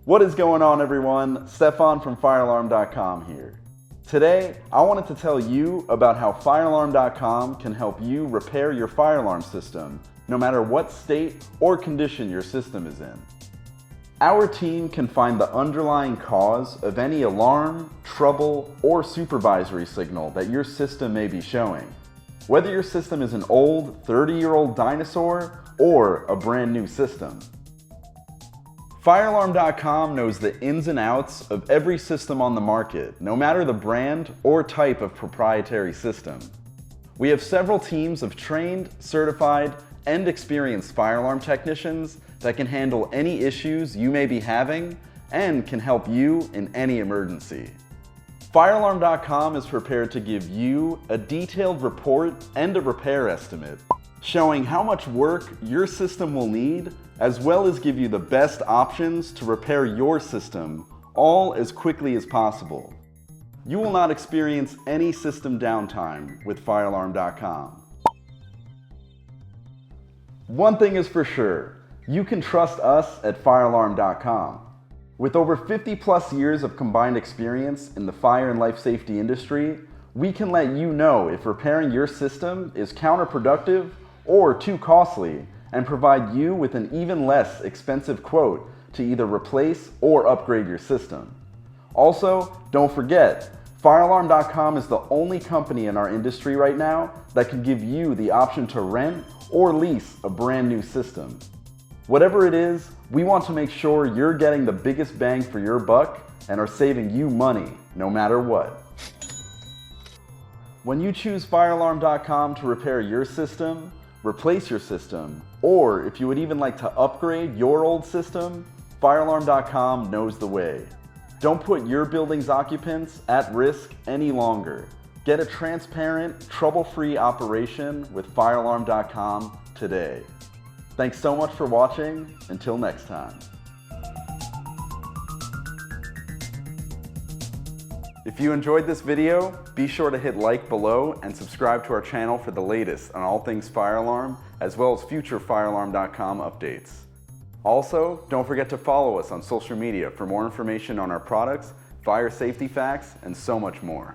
What is going on, everyone? Stephan from firealarm.com here. Today, I wanted to tell you about how firealarm.com can help you repair your fire alarm system, no matter what state or condition your system is in. Our team can find the underlying cause of any alarm, trouble, or supervisory signal that your system may be showing. Whether your system is an old, 30-year-old dinosaur or a brand new system. Firealarm.com knows the ins and outs of every system on the market, no matter the brand or type of proprietary system. We have several teams of trained, certified, and experienced fire alarm technicians that can handle any issues you may be having and can help you in any emergency. Firealarm.com is prepared to give you a detailed report and a repair estimate, showing how much work your system will need, as well as give you the best options to repair your system, all as quickly as possible. You will not experience any system downtime with firealarm.com. One thing is for sure, you can trust us at firealarm.com. With over 50+ years of combined experience in the fire and life safety industry, we can let you know if repairing your system is counterproductive or too costly, and provide you with an even less expensive quote to either replace or upgrade your system. Also, don't forget, firealarm.com is the only company in our industry right now that can give you the option to rent or lease a brand new system. Whatever it is, we want to make sure you're getting the biggest bang for your buck and are saving you money no matter what. When you choose firealarm.com to repair your system, replace your system, or if you would even like to upgrade your old system, firealarm.com knows the way. Don't put your building's occupants at risk any longer. Get a transparent, trouble-free operation with firealarm.com today. Thanks so much for watching. Until next time. If you enjoyed this video, be sure to hit like below and subscribe to our channel for the latest on all things fire alarm, as well as future firealarm.com updates. Also, don't forget to follow us on social media for more information on our products, fire safety facts, and so much more.